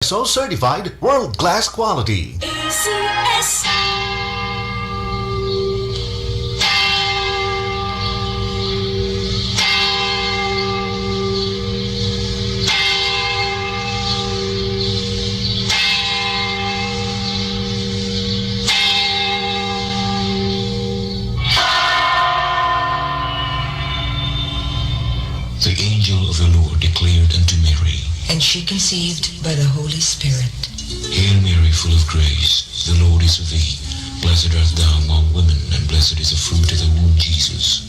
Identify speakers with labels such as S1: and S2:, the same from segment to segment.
S1: So certified world-class quality.
S2: ACS.
S3: The angel of the Lord declared unto Mary,
S4: and she conceived by the Holy Spirit.
S3: Hail Mary, full of grace, the Lord is with thee. Blessed art thou among women, and blessed is the fruit of thy womb, Jesus.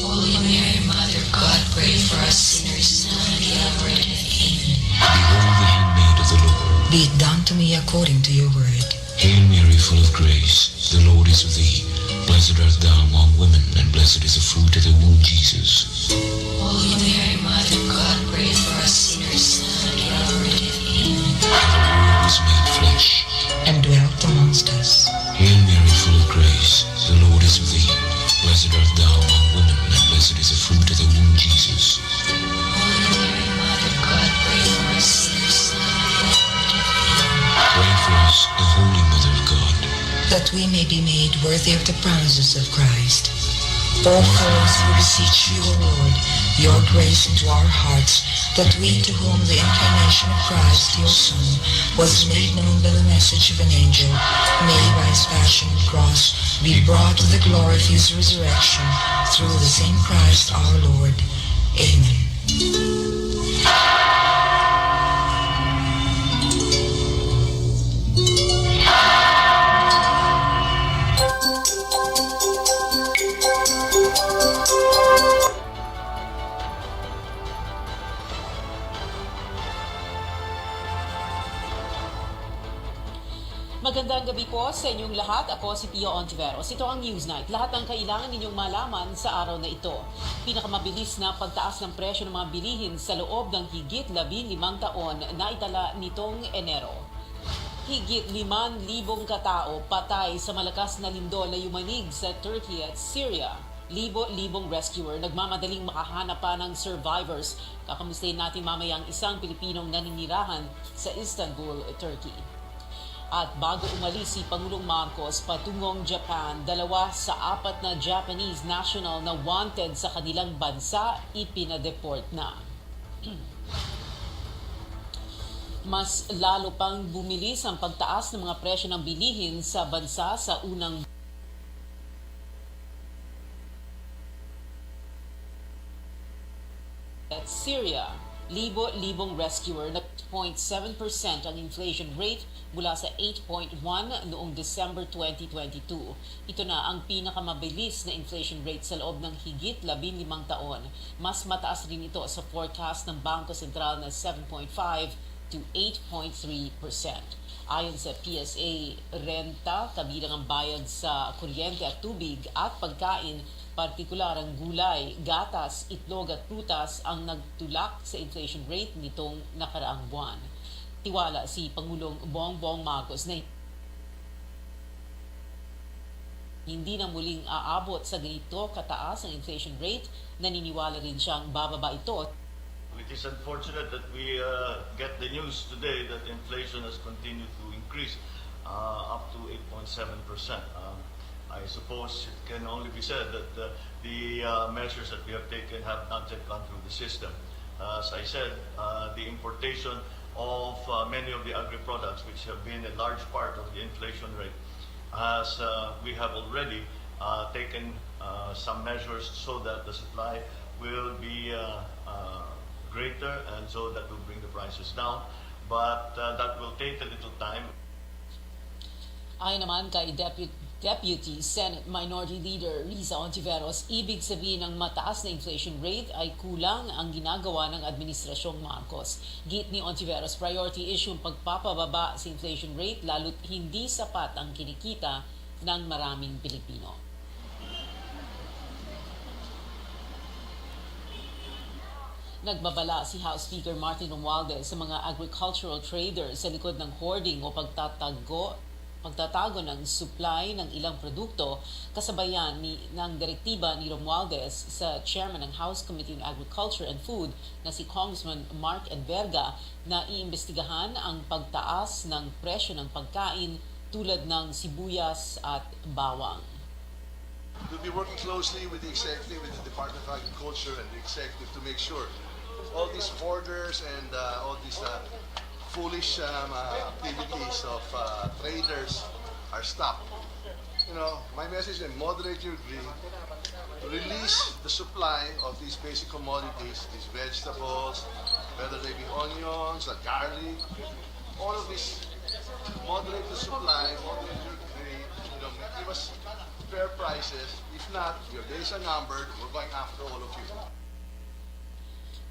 S4: Holy Mary, Mother of God, pray for us sinners, now and at the hour of death. Amen.
S3: Behold the handmaid of the Lord.
S4: Be it done to me according to your word.
S3: Hail Mary, full of grace, the Lord is with thee. Blessed art thou among women, and blessed is the fruit of thy womb, Jesus.
S4: Holy Mary, Mother of God, pray for us sinners, now and at the hour of death. Amen.
S3: And the Word was made flesh,
S4: and dwelt amongst us.
S3: Hail Mary, full of grace, the Lord is with thee. Blessed art thou among women, and blessed is the fruit of thy womb, Jesus.
S4: Holy Mary, Mother of God, pray for us sinners, now and at the hour of death. Amen.
S3: Pray for us, O Holy Mother of God,
S4: that we may be made worthy of the promises of Christ. Pour forth, we beseech you, O Lord, your grace into our hearts, that we, to whom the incarnation of Christ, your Son, was made known by the message of an angel, may by his passion and cross be brought to the glory of his resurrection, through the same Christ our Lord. Amen.
S5: Magandang gabi po sa inyong lahat. Ako si Pio Ontiveros. Ito ang Newsnight. Lahat ng kailangan ninyong malaman sa araw na ito. Pinakamabilis na pagtaas ng presyo ng mga bilihin sa loob ng higit 15 taon na itala nitong Enero. Higit 5,000 katao patay sa malakas na lindol na yumanig sa Turkey at Syria. Libo-libong rescuer nagmamadaling makahanap pa ng survivors. Kakamustahin natin mamaya ang isang Pilipinong naninirahan sa Istanbul, Turkey. At bago umalis si Pangulong Marcos patungong Japan, 2 sa 4 na Japanese national na wanted sa kanilang bansa ipinadeport na. Mas lalo pang bumilis ang pagtaas ng mga presyo ng bilihin sa bansa sa unang at Syria. Libo-libong rescuer na 0.7% ang inflation rate mula sa 8.1 noong December 2022. Ito na ang pinakamabilis na inflation rate sa loob ng higit 15 taon. Mas mataas rin ito sa forecast ng Bangko Sentral na 7.5 to 8.3%. Ayon sa PSA, renta, kabilang ang bayad sa kuryente at tubig at pagkain, partikular ang gulay, gatas, itlog at prutas ang nagtulak sa inflation rate nitong nakaraang buwan. Tiwala si Pangulong Bongbong Marcos na hindi na muling aabot sa ganito kataas ang inflation rate, naniniwala rin siyang bababa ito.
S6: It is unfortunate that we get the news today that inflation has continued to increase up to 8.7%. I suppose it can only be said that the measures that we have taken have not yet gone through the system. As I said, the importation of many of the agri-products, which have been a large part of the inflation rate, as we have already taken some measures so that the supply will be greater, and so that will bring the prices down. But that will take a little time.
S5: Ayon naman kay Deputy Senate Minority Leader Riza Ontiveros, ibig sabihin ng mataas na inflation rate ay kulang ang ginagawa ng Administrasyong Marcos. Git ni Ontiveros, priority issue ang pagpapababa sa inflation rate lalo't hindi sapat ang kinikita ng maraming Pilipino. Nagbabala si House Speaker Martin Romualdez sa mga agricultural traders sa likod ng hoarding o pagtatago ng supply ng ilang produkto kasabayan ng direktiba ni Romualdez sa chairman ng House Committee on Agriculture and Food na si Congressman Mark Edverga na iimbestigahan ang pagtaas ng presyo ng pagkain tulad ng sibuyas at bawang.
S2: We'll be working closely with the executive, with the Department of Agriculture and the executive to make sure all these hoarders and all these foolish activities of traders are stopped. You know, my message is moderate your greed, release the supply of these basic commodities, these vegetables, whether they be onions or garlic, all of this, moderate the supply, moderate your greed, you know, give us fair prices. If not, your days are numbered, we're going after all of you.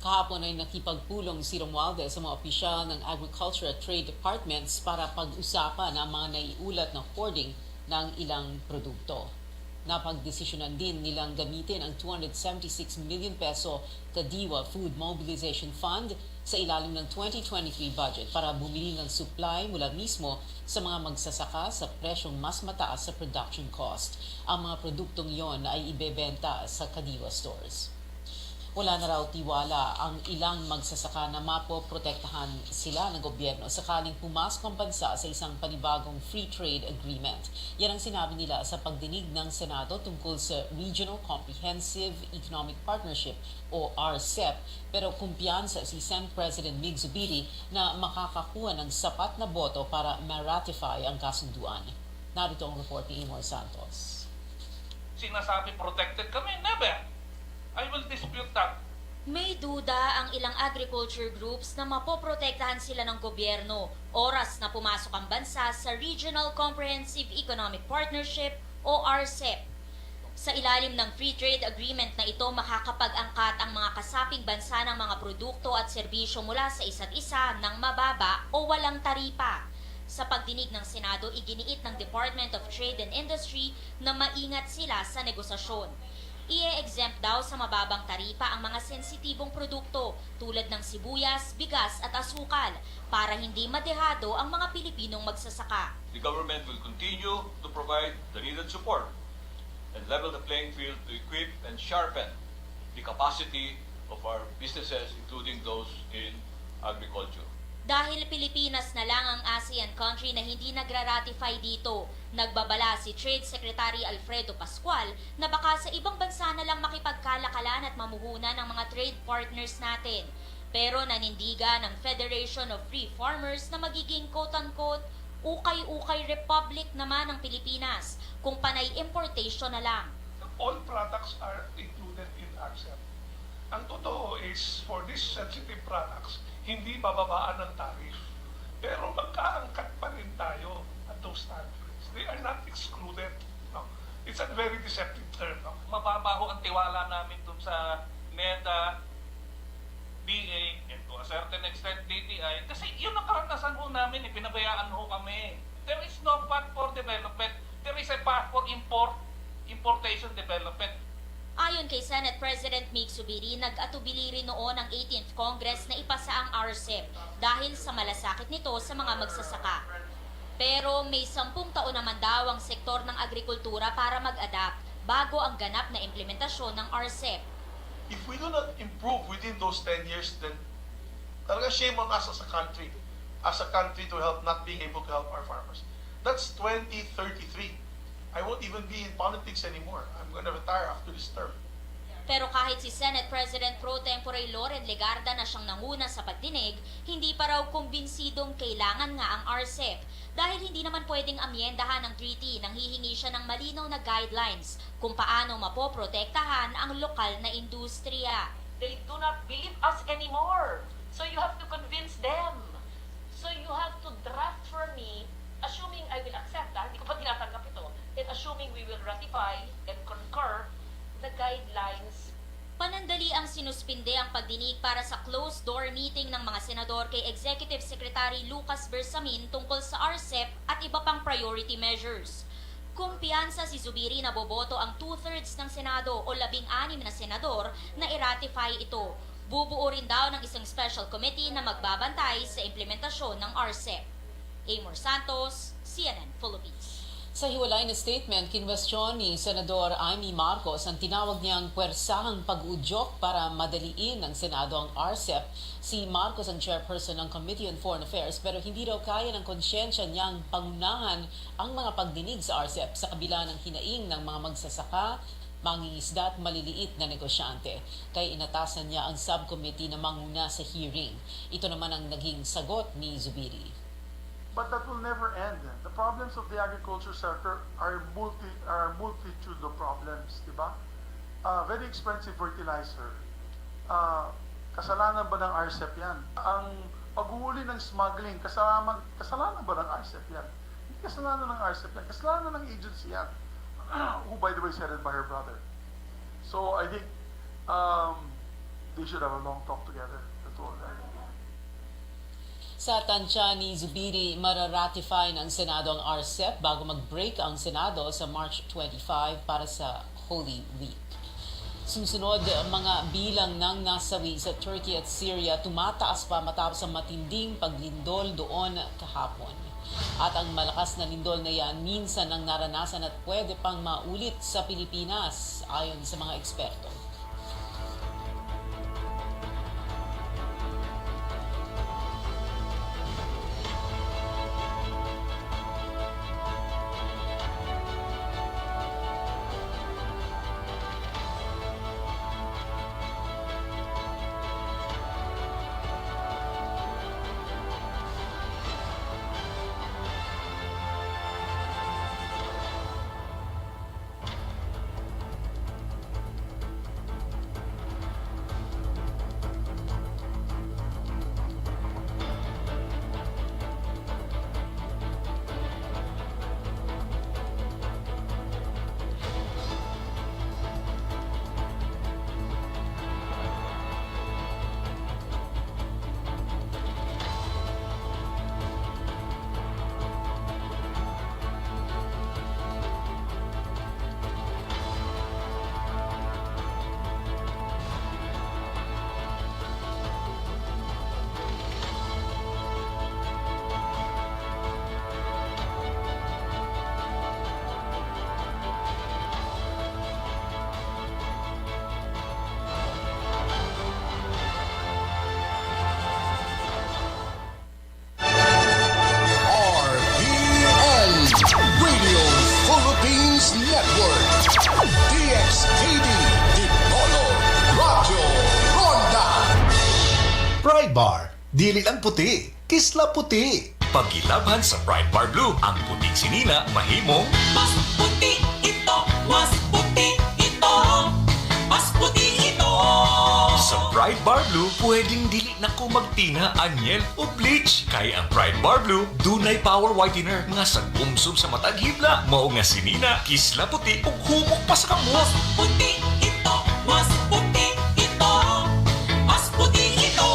S5: Kahapon ay nakipagpulong si Romualdez sa mga opisyal ng Agriculture at Trade Departments para pag-usapan ang mga naiulat na hoarding ng ilang produkto. Napagdesisyonan din nilang gamitin ang 276 million peso Kadiwa Food Mobilization Fund sa ilalim ng 2023 budget para bumili ng supply mula mismo sa mga magsasaka sa presyong mas mataas sa production cost. Ang mga produktong iyon ay ibebenta sa Kadiwa stores. Wala na raw tiwala ang ilang magsasaka na mapoprotektahan sila ng gobyerno sakaling pumasok ang bansa sa isang panibagong free trade agreement. Yan ang sinabi nila sa pagdinig ng Senado tungkol sa Regional Comprehensive Economic Partnership o RCEP, pero kumpiyansa si Senate President Mig Zubiri na makakakuha ng sapat na boto para ma-ratify ang kasunduan. Narito ang report ni Imor Santos.
S7: Sinasabi protected kami, never. I will dispute that.
S8: May duda ang ilang agriculture groups na mapoprotektahan sila ng gobyerno oras na pumasok ang bansa sa Regional Comprehensive Economic Partnership o RCEP. Sa ilalim ng Free Trade Agreement na ito, makakapag-angkat ang mga kasaping bansa ng mga produkto at serbisyo mula sa isa't isa ng mababa o walang taripa. Sa pagdinig ng Senado, iginiit ng Department of Trade and Industry na maingat sila sa negosasyon. I-exempt daw sa mababang taripa ang mga sensitibong produkto tulad ng sibuyas, bigas at asukal para hindi madehado ang mga Pilipinong magsasaka.
S7: The government will continue to provide the needed support and level the playing field to equip and sharpen the capacity of our businesses, including those in agriculture.
S8: Dahil Pilipinas na lang ang ASEAN country na hindi nagra-ratify dito, nagbabala si Trade Secretary Alfredo Pascual na baka sa ibang bansa na lang makipagkalakalan at mamuhunan ng mga trade partners natin. Pero nanindigan ng Federation of Free Farmers na magiging quote-unquote ukay-ukay republic naman ng Pilipinas kung panay importation na lang.
S9: All products are included in RCEP. Ang totoo is, for these sensitive products, hindi bababaan ng tariff. Pero magkaangkat pa rin tayo at those tariffs. They are not excluded. No? It's a very deceptive term. No?
S7: Mababaho ang tiwala namin dun sa NEDA, BA, and to a certain extent DTI. Kasi yun ang karanasan ho namin, pinabayaan ho kami. There is no path for development. There is a path for importation development.
S8: Ayon kay Senate President Mig Zubiri, nag-atubili rin noon ang 18th Congress na ipasa ang RCEP dahil sa malasakit nito sa mga magsasaka. Pero may 10 taon naman daw ang sektor ng agrikultura para mag-adapt bago ang ganap na implementasyon ng RCEP.
S9: If we do not improve within those 10 years, then talaga shame on us as a country to help not being able to help our farmers. That's 2033. I won't even be in politics anymore. I'm going to retire after this term.
S8: Pero kahit si Senate President Pro Tempore Loren Legarda na siyang nanguna sa pagdinig, hindi pa raw kumbinsidong kailangan nga ang RCEP dahil hindi naman pwedeng amyendahan ng treaty nang hihingi siya ng malinaw na guidelines kung paano mapoprotektahan ang lokal na industriya.
S10: They do not believe us anymore. So you have to convince them. So you have to draft for me, assuming I will accept that, hindi ko pa tinatanggap ito, and assuming we will ratify and concur the guidelines.
S8: Panandali ang sinuspinde ang pagdinig para sa closed-door meeting ng mga senador kay Executive Secretary Lucas Bersamin tungkol sa RCEP at iba pang priority measures. Kumpiyansa si Zubiri na boboto ang 2/3 ng Senado o 16 na senador na i-ratify ito. Bubuo rin daw ng isang special committee na magbabantay sa implementasyon ng RCEP. Amor Santos, CNN Philippines.
S5: Sa hiwalay na statement, kinwestiyon ni Senador Amy Marcos ang tinawag niyang pwersahang pag-udyok para madaliin ng Senado ang RCEP. Si Marcos ang chairperson ng Committee on Foreign Affairs pero hindi raw kaya ng konsyensya niyang pangunahan ang mga pagdinig sa RCEP sa kabila ng hinaing ng mga magsasaka, mangingisda at maliliit na negosyante. Kaya inatasan niya ang subcommittee na manguna sa hearing. Ito naman ang naging sagot ni Zubiri.
S11: But that will never end. The problems of the agriculture sector are multitude of problems, di ba? Very expensive fertilizer. Kasalanan ba ng RCEP yan? Ang paghuhuli ng smuggling, kasalanan ba ng RCEP yan? Hindi kasalanan ng RCEP yan. Kasalanan ng agency yan. Who, by the way, is headed by her brother. So I think they should have a long talk together. That's all.
S5: Sa tansya ni Zubiri, mararatify ng Senado ang RCEP bago mag-break ang Senado sa March 25 para sa Holy Week. Susunod, mga bilang ng nasawi sa Turkey at Syria tumataas pa matapos ang matinding paglindol doon kahapon. At ang malakas na lindol na yan minsan ang naranasan at pwede pang maulit sa Pilipinas ayon sa mga eksperto.
S1: RPN Radio Philippines Network. DXTV Dipolo Radio Ronda. Pride Bar, dili lang puti, kisla puti.
S12: Pagilabhan sa Pride Bar Blue, ang puting sinina mahimong
S13: Mas puti ito, mas puti ito, mas puti ito.
S12: sa Pride Bar Blue, pwedeng dili na ko magtina, anyel o bleach. Kaya ang Pride Bar Blue, dunay power whitener nga sa gumsum sa matag hibla, mao nga sinina, kisla puti ug humok pa sa kamo.
S13: Mas puti ito, mas puti ito, mas puti ito.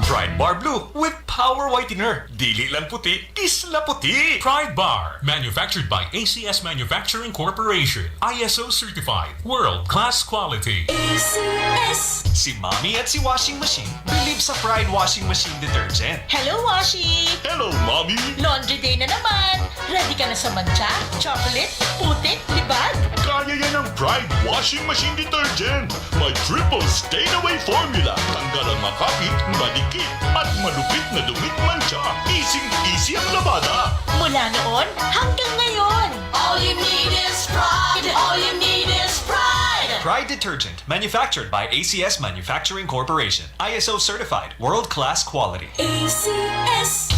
S12: Pride Bar Blue with power whitener. Dili lang puti, kisla puti.
S14: Pride Bar, manufactured by ACS Manufacturing Corporation. ISO certified, world-class quality.
S13: ACS.
S12: Si Mommy at si Washing Machine believe sa Pride Washing Machine Detergent.
S8: Hello, Washi!
S12: Hello, Mommy!
S8: Laundry day na naman! Ready ka na sa mancha, chocolate, putik, libag?
S12: Kaya yan ang Pride Washing Machine Detergent. May triple stain-away formula. Tanggal ang makapit, malikit, at malupit na dumit mancha. Easy ang labada.
S8: Mula noon hanggang ngayon.
S13: All you need is pride. All you need is pride.
S12: Pride Detergent, manufactured by ACS Manufacturing Corporation. ISO certified, world-class quality.
S13: ACS.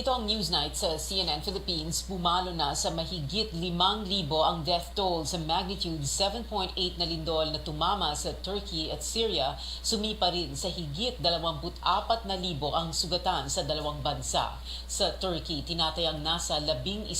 S5: Ito ang Newsnight sa CNN Philippines. Pumalo na sa mahigit 5,000 ang death toll sa magnitude 7.8 na lindol na tumama sa Turkey at Syria. Sumipa rin sa higit 24,000 ang sugatan sa dalawang bansa. Sa Turkey, tinatayang nasa 11,000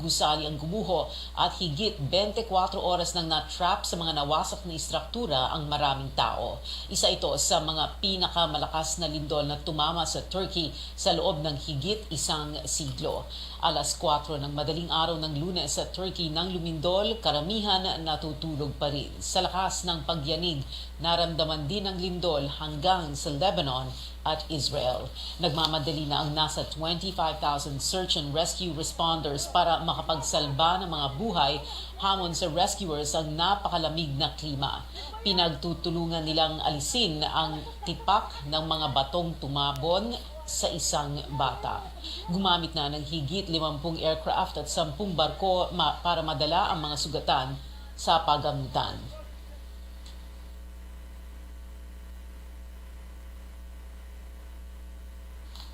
S5: gusali ang gumuho at higit 24 oras nang na-trap sa mga nawasak na istruktura ang maraming tao. Isa ito sa mga pinakamalakas na lindol na tumama sa Turkey sa loob ng higit isang siglo. Alas 4 ng madaling araw ng Lunes sa Turkey nang lumindol, karamihan natutulog pa rin. Sa lakas ng pagyanig, naramdaman din ang lindol hanggang sa Lebanon at Israel. Nagmamadali na ang nasa 25,000 search and rescue responders para makapagsalba ng mga buhay hamon sa rescuers ang napakalamig na klima. Pinagtutulungan nilang alisin ang tipak ng mga batong tumabon sa isang bata. Gumamit na ng higit 50 aircraft at 10 barko para madala ang mga sugatan sa pagamutan.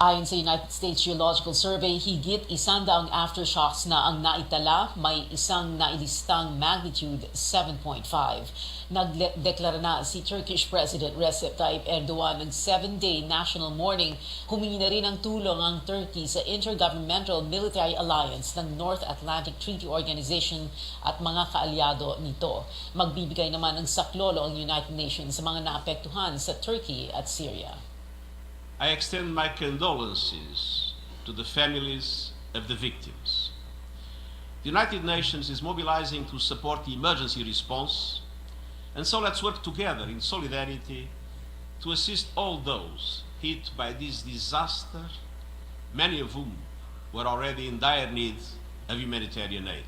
S5: Ayon sa United States Geological Survey, higit 100 aftershocks na ang naitala, may isang nailistang magnitude 7.5. Nagdeklara na si Turkish President Recep Tayyip Erdogan ng 7-day national mourning. Humingi na rin ng tulong ang Turkey sa Intergovernmental Military Alliance ng North Atlantic Treaty Organization at mga kaalyado nito. Magbibigay naman ng saklolo ang United Nations sa mga naapektuhan sa Turkey at Syria.
S15: I extend my condolences to the families of the victims. The United Nations is mobilizing to support the emergency response, and so let's work together in solidarity to assist all those hit by this disaster, many of whom were already in dire need of humanitarian aid.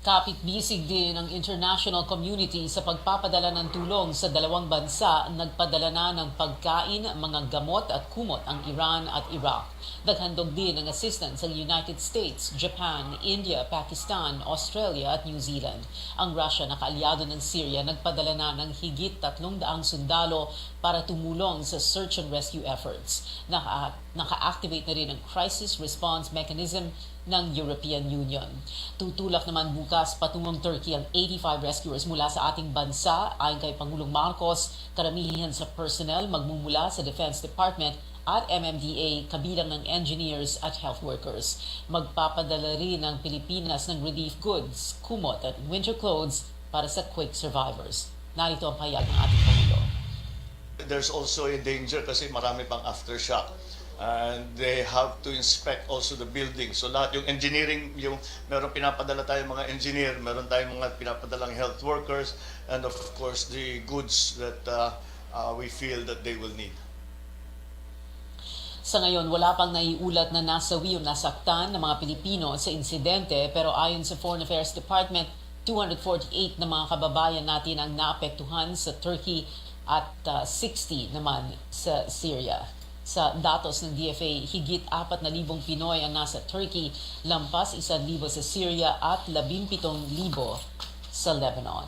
S5: Kapit-bisig din ang international community sa pagpapadala ng tulong sa dalawang bansa. Nagpadala na ng pagkain, mga gamot at kumot ang Iran at Iraq. Naghandog din ng assistance ang United States, Japan, India, Pakistan, Australia at New Zealand. Ang Russia na kaalyado ng Syria nagpadala na ng higit 300 sundalo para tumulong sa search and rescue efforts. Naka-activate na rin ang crisis response mechanism ng European Union. Tutulak naman bukas patungong Turkey ang 85 rescuers mula sa ating bansa. Ayon kay Pangulong Marcos, karamihan sa personnel magmumula sa Defense Department at MMDA, kabilang ng engineers at health workers. Magpapadala rin ng Pilipinas ng relief goods, kumot at winter clothes para sa quake survivors. Narito ang pahayag ng ating Pangulo.
S6: There's also a danger kasi marami pang aftershock. And they have to inspect also the building. So lahat yung engineering, yung meron pinapadala tayong mga engineer, meron tayong mga pinapadalang health workers, and of course the goods that we feel that they will need.
S5: Sa ngayon, wala pang naiulat na nasawi o nasaktan ng mga Pilipino sa insidente, pero ayon sa Foreign Affairs Department, 248 na mga kababayan natin ang naapektuhan sa Turkey at 60 naman sa Syria. Sa datos ng DFA, higit 4,000 Pinoy ang nasa Turkey, lampas 1,000 sa Syria at 17,000 sa Lebanon.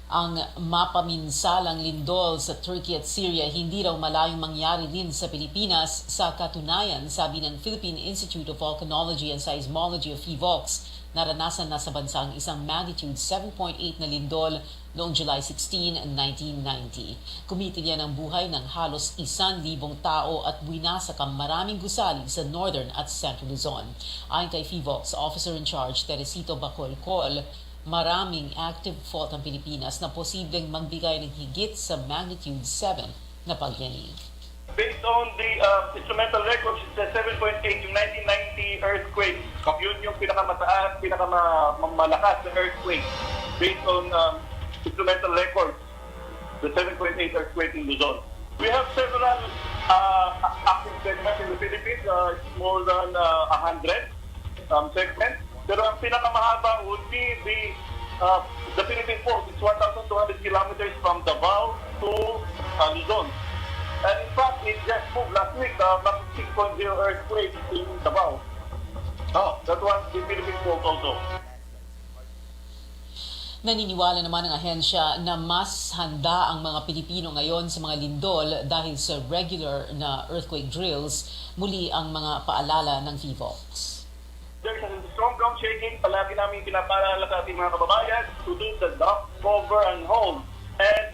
S5: Ang mapaminsalang lindol sa Turkey at Syria hindi raw malayong mangyari din sa Pilipinas. Sa katunayan, sabi ng Philippine Institute of Volcanology and Seismology of PHIVOLCS, naranasan na sa bansa ang isang magnitude 7.8 na lindol noong July 16, 1990. Kumitilya ng buhay ng halos 1,000 tao at winasak ang maraming gusali sa Northern at Central Luzon. Ayon kay PHIVOLCS Officer in Charge Teresito Bacolcol, maraming active fault ang Pilipinas na posibleng magbigay ng higit sa magnitude 7 na pagyanig.
S16: Based on the instrumental records, it's a 7.8 yung 1990 earthquake. Yun yung pinakamataas, pinakamalakas na earthquake. Based on instrumental records, the 7.8 earthquake in Luzon. We have several active segments in the Philippines, more than 100 segments. Pero ang pinakamahaba would be the Philippine Coast. It's 1,200 kilometers from Davao to Luzon. And in fact, it just moved last week, 6.0 earthquake in Davao. That was the Philippine Coast also.
S5: Naniniwala naman ang ahensya na mas handa ang mga Pilipino ngayon sa mga lindol dahil sa regular na earthquake drills, muli ang mga paalala ng FIVOX.
S16: There's a strong ground shaking. Palagi namin pinapaalala sa ating mga kababayan to do the duck, cover, and hold. And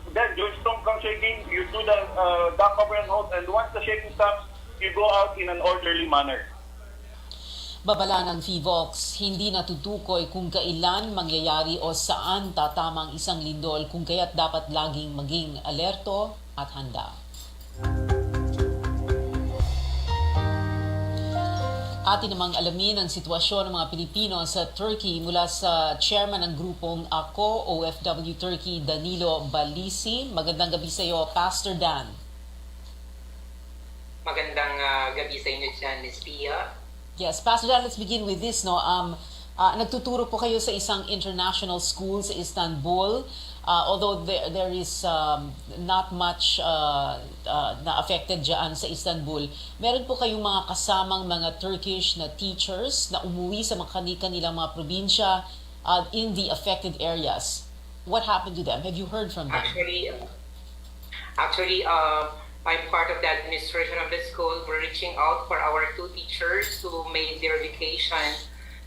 S16: then during strong ground shaking, you do the duck, cover, and hold. And once the shaking stops, you go out in an orderly manner.
S5: Babala ng FIVOX, hindi natutukoy kung kailan mangyayari o saan tatamang isang lindol, kung kaya't dapat laging maging alerto at handa. Atin namang alamin ang sitwasyon ng mga Pilipino sa Turkey mula sa chairman ng grupong Ako, OFW Turkey, Danilo Balisi. Magandang gabi sa iyo, Pastor Dan.
S17: Magandang gabi sa inyo dyan, Ms. Pia.
S5: Yes, Pastor Dan, let's begin with this. Nagtuturo po kayo sa isang international school sa Istanbul. Although there is not much na affected dyan sa Istanbul, meron po kayong mga kasamang mga Turkish na teachers na umuwi sa mga kanilang mga probinsya in the affected areas. What happened to them? Have you heard from them?
S17: Actually, I'm part of the administration of the school. We're reaching out for our 2 teachers who made their vacation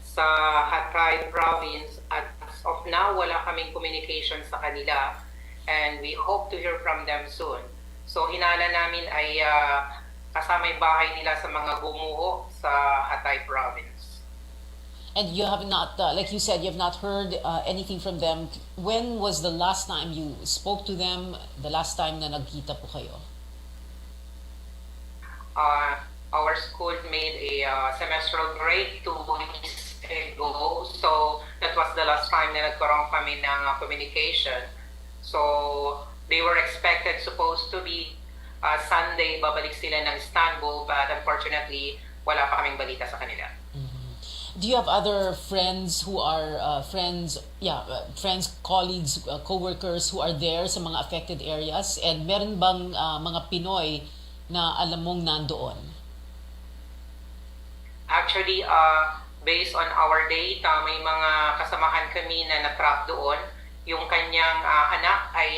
S17: sa Hatay province. At as of now, wala kaming communication sa kanila. And we hope to hear from them soon. So hinala namin ay kasama yung bahay nila sa mga gumuho sa Hatay province.
S5: And you have not, like you said, you have not heard anything from them. When was the last time you spoke to them? The last time na nagkita po kayo?
S17: Our school made a semestral break 2 weeks ago. So that was the last time na nagkaroon kami ng communication. So they were supposed to be Sunday, babalik sila ng Istanbul, but unfortunately, wala pa kaming balita sa kanila.
S5: Do you have other friends who are friends, colleagues, co-workers who are there sa mga affected areas? And meron bang mga Pinoy na alam mong nandoon?
S17: Actually, based on our data, may mga kasamahan kami na na-trap doon. Yung kanyang anak ay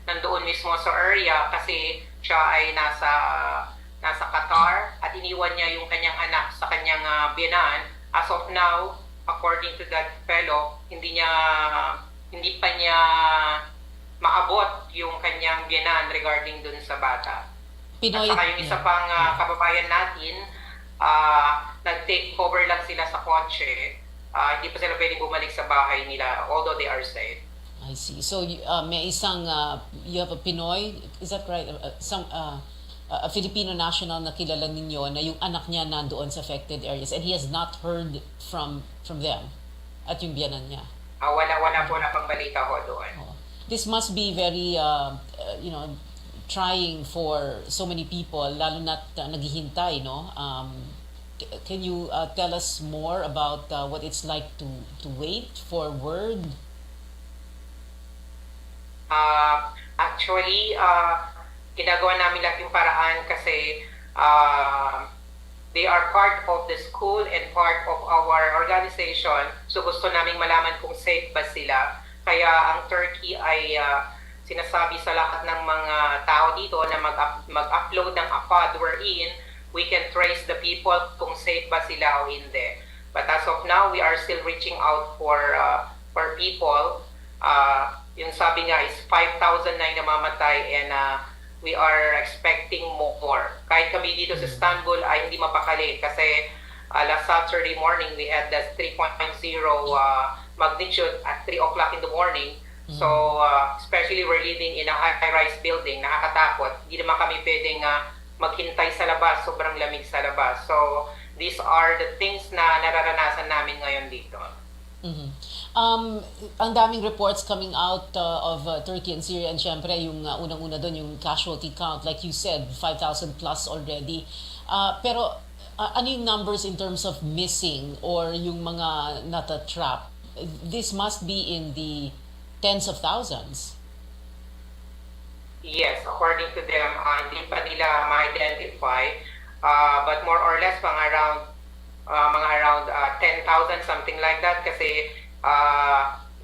S17: nandoon mismo sa area kasi siya ay nasa Qatar at iniwan niya yung kanyang anak sa kanyang biyanan. As of now, according to that fellow, hindi pa niya maabot yung kanyang biyanan regarding dun sa bata.
S5: Pinoy,
S17: at saka yung isa pang kababayan natin, nag-take cover lang sila sa kotse. Hindi pa sila pwede bumalik sa bahay nila, although they are safe.
S5: I see. So may isang, you have a Pinoy, is that right? A Filipino national na kilala ninyo na yung anak niya nandoon sa affected areas and he has not heard from them at yung biyanan niya.
S17: Wala pang balita ko doon.
S5: This must be very, trying for so many people, lalo na't naghihintay, no? Can you tell us more about what it's like to wait for word?
S17: Actually, ginagawa namin lahat yung paraan kasi they are part of the school and part of our organization. So gusto naming malaman kung safe ba sila. Kaya ang Turkey ay sinasabi sa lahat ng mga tao dito na mag-upload ng APAD wherein we can trace the people kung safe ba sila o hindi. But as of now, we are still reaching out for people. Yung sabi nga is 5,000 na yung namamatay and we are expecting more. Kahit kami dito sa Istanbul ay hindi mapakali kasi last Saturday morning we had the 3.0 magnitude at 3 o'clock in the morning. So, especially we're living in a high-rise building, nakakatakot. Hindi naman kami pwedeng maghintay sa labas, sobrang lamig sa labas. So, these are the things na nararanasan namin ngayon dito.
S5: Ang daming reports coming out of Turkey and Syria and syempre yung unang-una doon, yung casualty count. Like you said, 5,000 plus already. Pero ano yung numbers in terms of missing or yung mga nata-trap? This must be in the tens of thousands.
S17: Yes, according to them, hindi pa nila ma-identify, but more or less mga around 10,000, something like that, kasi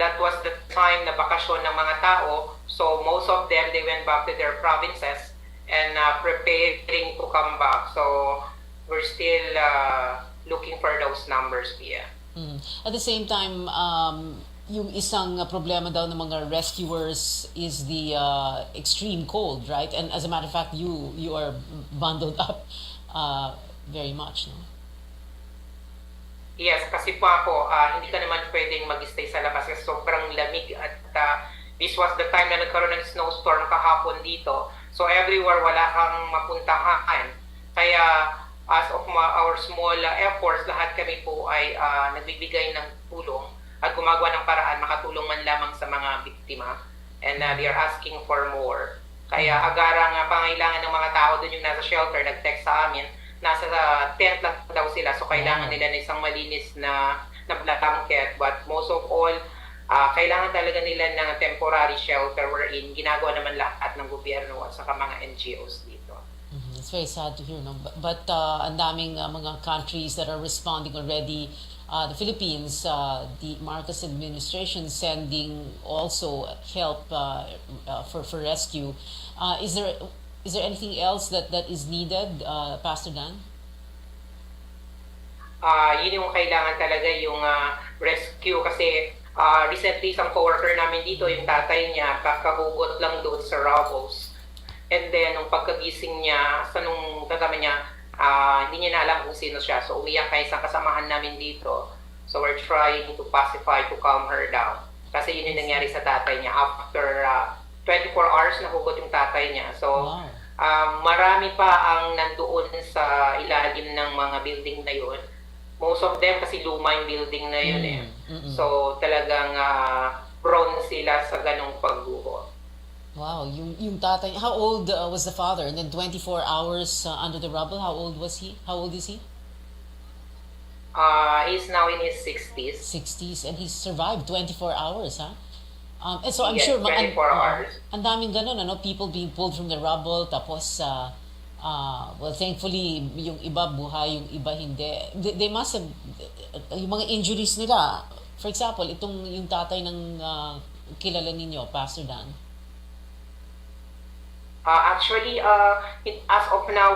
S17: that was the time na bakasyon ng mga tao. So most of them, they went back to their provinces and preparing to come back. So we're still looking for those numbers, Pia.
S5: At the same time, yung isang problema daw ng mga rescuers is the extreme cold, right? And as a matter of fact, you are bundled up very much, no?
S17: Yes, kasi po ako, hindi ka naman pwedeng mag-stay sa labas kasi sobrang lamig at this was the time na nagkaroon ng snowstorm kahapon dito. So everywhere wala kang mapuntahan. Kaya as of our small efforts, lahat kami po ay nagbibigay ng tulong at gumagawa ng paraan makatulong man lamang sa mga biktima. And they are asking for more. Kaya agarang pangailangan ng mga tao doon yung nasa shelter, nag-text sa amin, nasa tent lang daw sila, so kailangan nila ng isang malinis na blanket. But most of all, kailangan talaga nila ng temporary shelter wherein ginagawa naman lahat ng gobyerno at saka mga NGOs dito.
S5: It's very sad to hear, no? But ang daming mga countries that are responding already. The Philippines, the Marcos administration sending also help for rescue. Is there anything else that is needed, Pastor Dan?
S17: Yun yung kailangan talaga, yung rescue kasi recently isang coworker namin dito, yung tatay niya, kakahugot lang doon sa rubbles. And then, nung pagkagising niya, nung kasama niya, hindi niya na alam kung sino siya. So, umiyak kay isang kasamahan namin dito. So, we're trying to pacify, to calm her down. Kasi yun yung nangyari sa tatay niya. After 24 hours, nahugot yung tatay niya. So, marami pa ang nandoon sa ilalim ng mga building na yun. Most of them kasi luma yung building na yun eh. So, talagang prone sila sa ganong pagguho.
S5: Wow, yung tatay, how old was the father? And then 24 hours under the rubble, how old was he? How old is he?
S17: He's now in his 60s.
S5: 60s, and he survived 24 hours, huh? And so I'm
S17: Yes,
S5: sure
S17: 24 hours.
S5: Ang daming ganun, ano? People being pulled from the rubble, tapos, well, thankfully, yung iba buhay, yung iba hindi. They must have, yung mga injuries nila, for example, yung tatay ng kilala ninyo, Pastor Dan.
S17: Actually, as of now,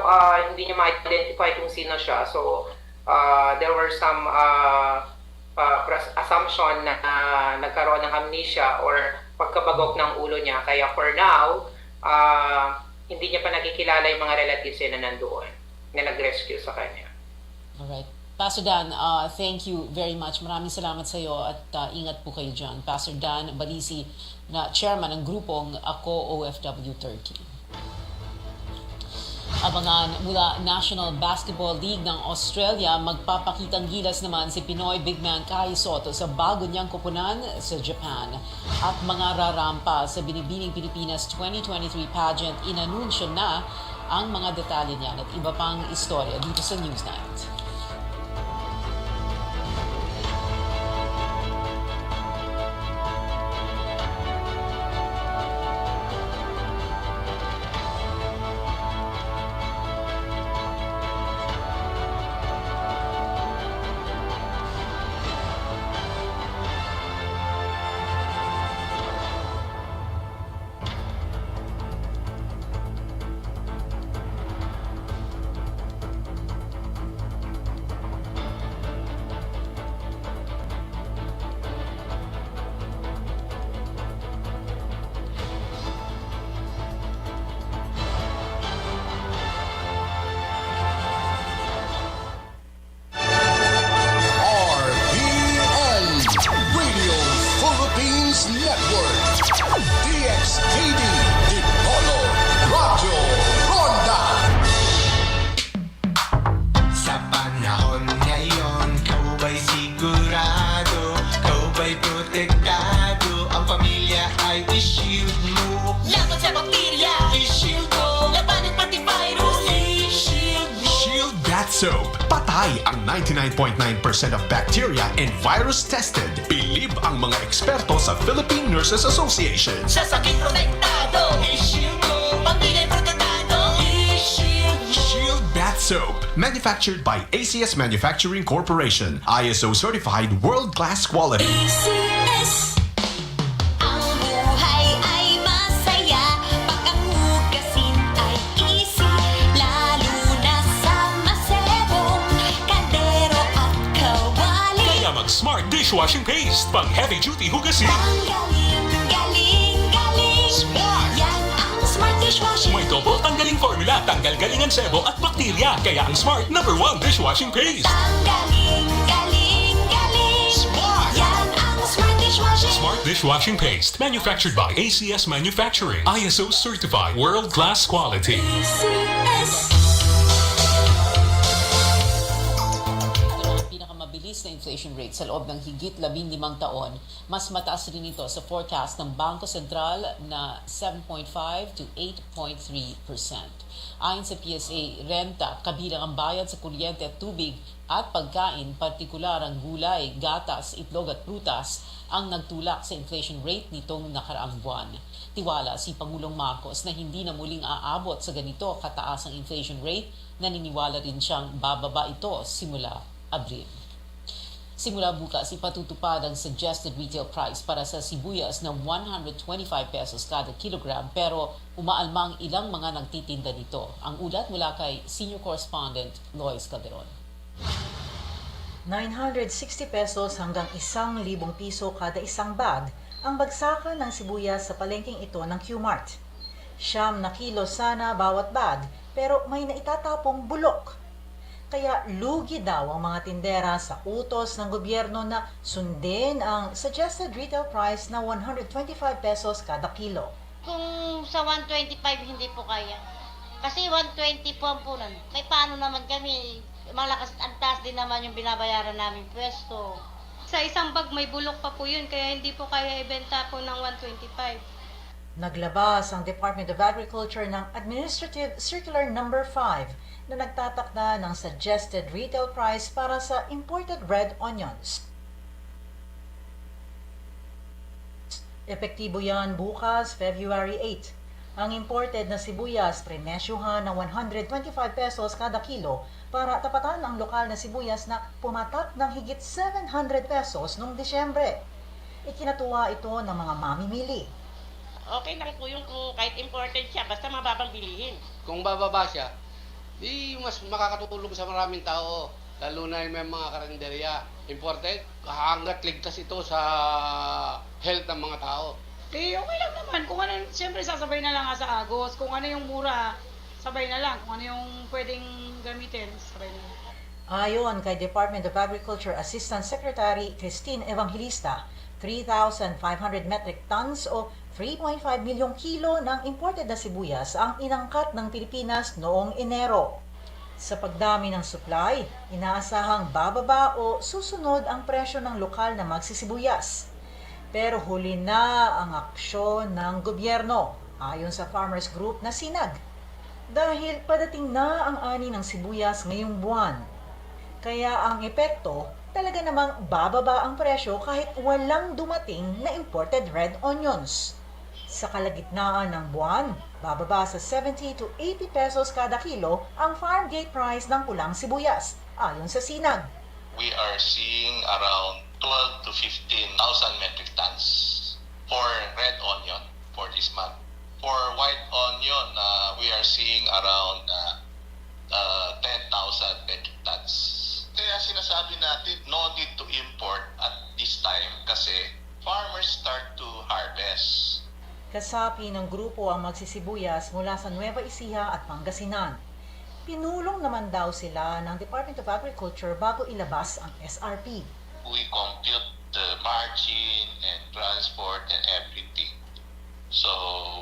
S17: hindi niya ma-identify kung sino siya. So, there were some assumption na nagkaroon ng amnesia or pagkabagok ng ulo niya. Kaya for now, hindi niya pa nakikilala yung mga relatives niya na nandoon, na nag-rescue sa kanya.
S5: Alright. Pastor Dan, thank you very much. Maraming salamat sa iyo at ingat po kayo dyan. Pastor Dan Balisi, na chairman ng grupong Ako OFW Turkey. Abangan mula National Basketball League ng Australia, magpapakitang gilas naman si Pinoy big man Kai Sotto sa bago niyang koponan sa Japan. At mga rarampa sa Binibining Pilipinas 2023 pageant, inanunsyo na ang mga detalye niyan at iba pang istorya dito sa Newsnight.
S1: Network, DXTV, Dipolo, Radyo, Ronda.
S18: Sa panahon ngayon, kau ba'y sigurado? Kau ba'y protektado? Ang pamilya ay i-shield mo.
S13: Laban sa bakterya, i-shield mo. Labanan pati virus, i-shield mo.
S19: Shield Bat Soap. Patay ang 99.9% of bacteria and virus tested. Believe ang mga eksperto sa Philippine Nurses Association.
S13: Sa sakit protektado, i-shield mo. Pamilya protektado, i-shield mo.
S19: Shield Bat Soap. Manufactured by ACS Manufacturing Corporation. ISO certified world-class quality.
S13: ACS.
S14: ang Smart Dishwashing Paste. Pang heavy-duty hugasin.
S13: Smart! Yan ang Smart Dishwashing.
S14: May double tanggaling formula, tanggal galingan sebo at bakterya. Kaya ang Smart #1 Dishwashing Paste.
S13: Smart! Yan ang Smart Dishwashing.
S14: Smart Dishwashing Paste. Manufactured by ACS Manufacturing. ISO certified. World-class quality.
S5: Mabilis na inflation rate sa loob ng higit 15 taon, mas mataas rin ito sa forecast ng Bangko Sentral na 7.5 to 8.3%. Ayon sa PSA, renta, kabilang ang bayad sa kuryente at tubig at pagkain, partikular ang gulay, gatas, itlog at prutas, ang nagtulak sa inflation rate nitong nakaraang buwan. Tiwala si Pangulong Marcos na hindi na muling aabot sa ganito kataas ang inflation rate, naniniwala rin siyang bababa ito simula Abril. Simula bukas, ipatutupad ang suggested retail price para sa sibuyas na 125 pesos kada kilogram pero umaalma ang ilang mga nagtitinda nito. Ang ulat mula kay Senior Correspondent Lois Calderon.
S20: 960 pesos hanggang 1,000 piso kada isang bag ang bagsakan ng sibuyas sa palengking ito ng Q-Mart. 9 kilo sana bawat bag pero may naitatapong bulok. Kaya lugi daw ang mga tindera sa utos ng gobyerno na sundin ang suggested retail price na 125 pesos kada kilo.
S21: Kung sa 125 hindi po kaya. Kasi 120 po ang punan. May paano naman kami, malakas ang taas din naman yung binabayaran namin pwesto.
S22: Sa isang bag may bulok pa po yun, kaya hindi po kaya ibenta po ng 125.
S20: Naglabas ang Department of Agriculture ng Administrative Circular No. 5 na nagtatakda ng suggested retail price para sa imported red onions. Epektibo yan bukas, February 8. Ang imported na sibuyas prenesyuhan ng 125 pesos kada kilo para tapatan ang lokal na sibuyas na pumatak ng higit 700 pesos noong Disyembre. Ikinatuwa ito ng mga mamimili.
S21: Okay lang po yung kung kahit imported siya, basta mababang bilihin.
S23: Kung bababa siya, di mas makakatulong sa maraming tao, lalo na yung may mga karinderya. Imported, hanggat ligtas ito sa health ng mga tao.
S22: Eh, okay lang naman. Kung ano, siyempre sasabay na lang sa agos. Kung ano yung mura, sabay na lang. Kung ano yung pwedeng gamitin, sabay na lang.
S20: Ayon kay Department of Agriculture Assistant Secretary Christine Evangelista, 3,500 metric tons o 3.5 milyong kilo ng imported na sibuyas ang inangkat ng Pilipinas noong Enero. Sa pagdami ng supply, inaasahang bababa o susunod ang presyo ng lokal na magsisibuyas. Pero huli na ang aksyon ng gobyerno, ayon sa Farmers Group na Sinag. Dahil padating na ang ani ng sibuyas ngayong buwan. Kaya ang epekto, talaga namang bababa ang presyo kahit walang dumating na imported red onions. Sa kalagitnaan ng buwan, bababa sa 70 to 80 pesos kada kilo ang farm gate price ng pulang sibuyas, ayon sa Sinag.
S24: We are seeing around 12 to 15,000 metric tons for red onion for this month. For white onion, we are seeing around 10,000 metric tons. Kaya sinasabi natin, no need to import at this time kasi farmers start to harvest.
S20: Kasapi ng grupo ang magsisibuyas mula sa Nueva Ecija at Pangasinan. Pinulong naman daw sila ng Department of Agriculture bago ilabas ang SRP.
S24: We compute the margin and transport and everything. So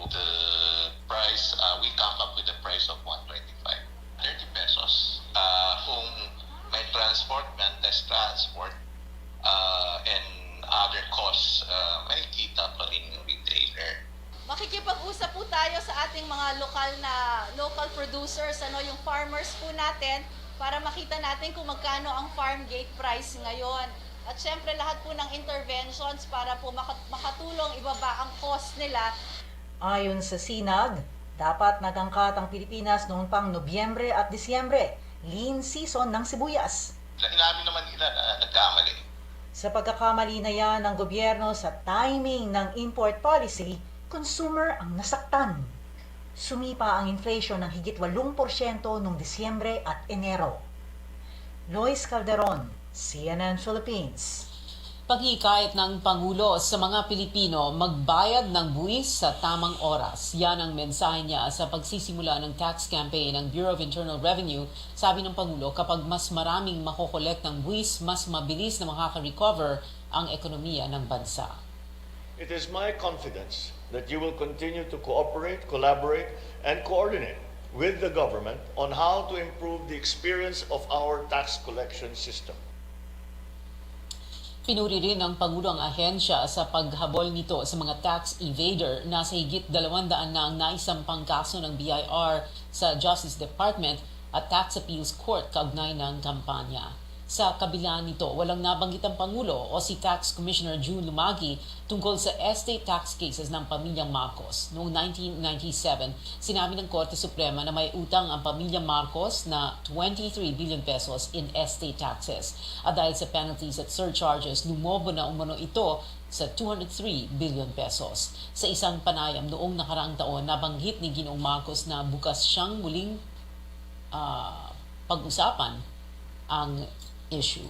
S24: the price, we come up with the price of 125, 30 pesos. Kung may transport, maintenance transport, and other costs, may kita pa rin yung retailer.
S25: Makikipag-usap po tayo sa ating mga local producers, yung farmers po natin, para makita natin kung magkano ang farm gate price ngayon. At syempre lahat po ng interventions para po makatulong ibaba ang cost nila.
S20: Ayon sa Sinag, dapat nagangkat ang Pilipinas noong pang Nobyembre at Disyembre, lean season ng sibuyas.
S24: Inamin naman nila na nagkamali.
S20: Sa pagkakamali na yan ng gobyerno sa timing ng import policy, consumer ang nasaktan. Sumipa ang inflation ng higit 8% noong Disyembre at Enero. Lois Calderon, CNN Philippines.
S5: Paghihikayat ng Pangulo sa mga Pilipino magbayad ng buwis sa tamang oras. Yan ang mensahe niya sa pagsisimula ng tax campaign ng Bureau of Internal Revenue. Sabi ng Pangulo, kapag mas maraming makokolekt ng buwis, mas mabilis na makaka-recover ang ekonomiya ng bansa.
S6: It is my confidence that you will continue to cooperate, collaborate, and coordinate with the government on how to improve the experience of our tax collection system.
S5: Pinuri rin ng Pangulo ang ahensya sa paghabol nito sa mga tax evader na sa higit 200 na ang naisampang kaso ng BIR sa Justice Department at Tax Appeals Court kaugnay ng kampanya. Sa kabila nito, walang nabanggit ang Pangulo o si Tax Commissioner June Lumagi tungkol sa estate tax cases ng pamilyang Marcos. Noong 1997, sinabi ng Korte Suprema na may utang ang pamilyang Marcos na 23 billion pesos in estate taxes. At dahil sa penalties at surcharges, lumobo na umano ito sa 203 billion pesos. Sa isang panayam noong nakaraang taon, nabanggit ni Ginoong Marcos na bukas siyang muling pag-usapan ang issue.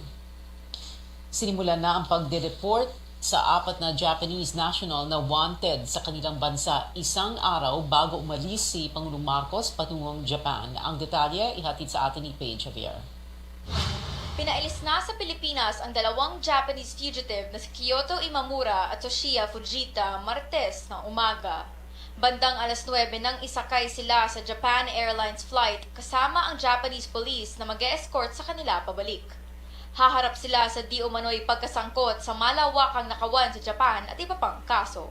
S5: Sinimulan na ang pagde-report sa 4 na Japanese national na wanted sa kanilang bansa isang araw bago umalis si Pangulong Marcos patungong Japan. Ang detalye ihatid sa atin ni Paige Javier.
S8: Pinailis na sa Pilipinas ang 2 Japanese fugitive na si Kyoto Imamura at Toshiya Fujita Martes ng umaga. Bandang alas 9 nang isakay sila sa Japan Airlines flight kasama ang Japanese police na mag-e-escort sa kanila pabalik. Haharap sila sa di umano'y pagkasangkot sa malawakang nakawan sa Japan at iba pang kaso.